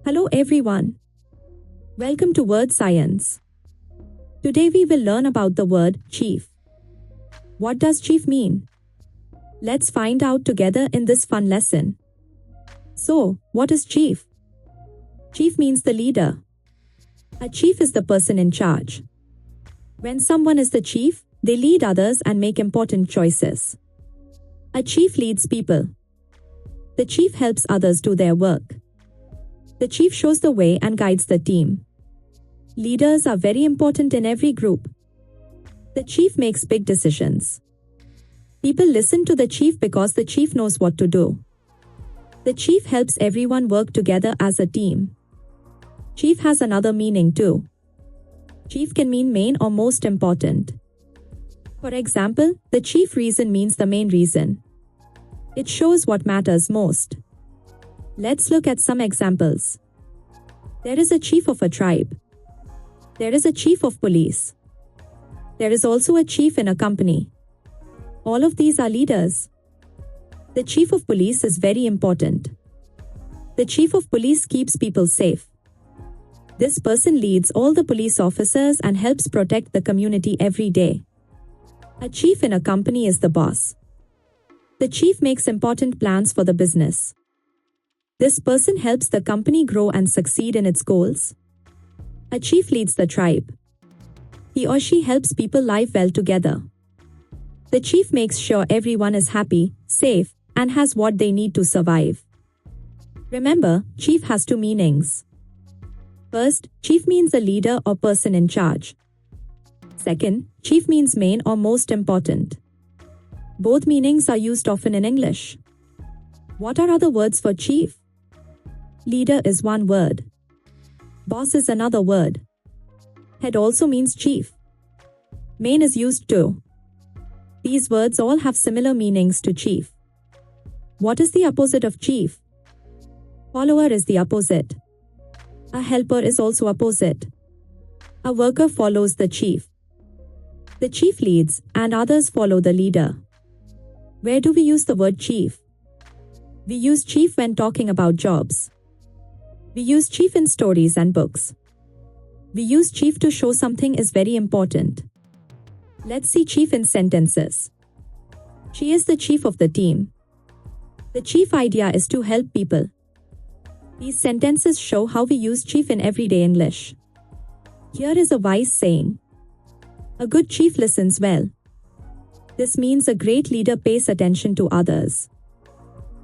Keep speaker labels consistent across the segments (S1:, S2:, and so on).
S1: Hello everyone. Welcome to Wordscience. Today we will learn about the word chief. What does chief mean? Let's find out together in this fun lesson. So, what is chief? Chief means the leader. A chief is the person in charge. When someone is the chief, they lead others and make important choices. A chief leads people. The chief helps others do their work. The chief shows the way and guides the team. Leaders are very important in every group. The chief makes big decisions. People listen to the chief because the chief knows what to do. The chief helps everyone work together as a team. Chief has another meaning too. Chief can mean main or most important. For example, the chief reason means the main reason. It shows what matters most. Let's look at some examples. There is a chief of a tribe. There is a chief of police. There is also a chief in a company. All of these are leaders. The chief of police is very important. The chief of police keeps people safe. This person leads all the police officers and helps protect the community every day. A chief in a company is the boss. The chief makes important plans for the business. This person helps the company grow and succeed in its goals. A chief leads the tribe. He or she helps people live well together. The chief makes sure everyone is happy, safe, and has what they need to survive. Remember, chief has two meanings. First, chief means a leader or person in charge. Second, chief means main or most important. Both meanings are used often in English. What are other words for chief? Leader is one word. Boss is another word. Head also means chief. Main is used too. These words all have similar meanings to chief. What is the opposite of chief? Follower is the opposite. A helper is also opposite. A worker follows the chief. The chief leads, and others follow the leader. Where do we use the word chief? We use chief when talking about jobs. We use chief in stories and books. We use chief to show something is very important. Let's see chief in sentences. She is the chief of the team. The chief idea is to help people. These sentences show how we use chief in everyday English. Here is a wise saying. A good chief listens well. This means a great leader pays attention to others.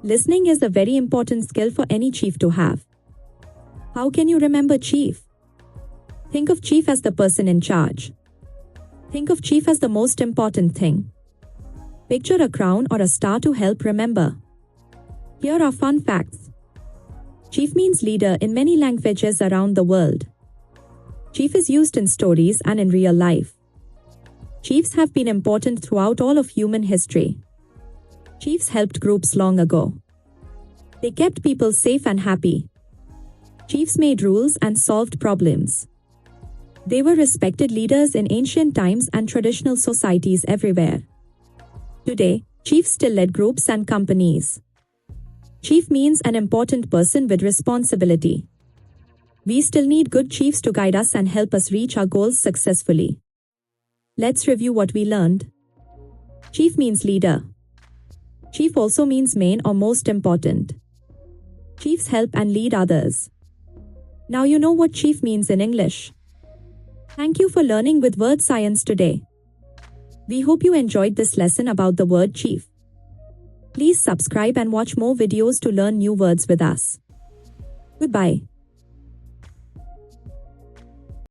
S1: Listening is a very important skill for any chief to have. How can you remember chief? Think of chief as the person in charge. Think of chief as the most important thing. Picture a crown or a star to help remember. Here are fun facts. Chief means leader in many languages around the world. Chief is used in stories and in real life. Chiefs have been important throughout all of human history. Chiefs helped groups long ago. They kept people safe and happy. Chiefs made rules and solved problems. They were respected leaders in ancient times and traditional societies everywhere. Today, chiefs still lead groups and companies. Chief means an important person with responsibility. We still need good chiefs to guide us and help us reach our goals successfully. Let's review what we learned. Chief means leader. Chief also means main or most important. Chiefs help and lead others. Now you know what chief means in English. Thank you for learning with Wordscience today. We hope you enjoyed this lesson about the word chief. Please subscribe and watch more videos to learn new words with us. Goodbye.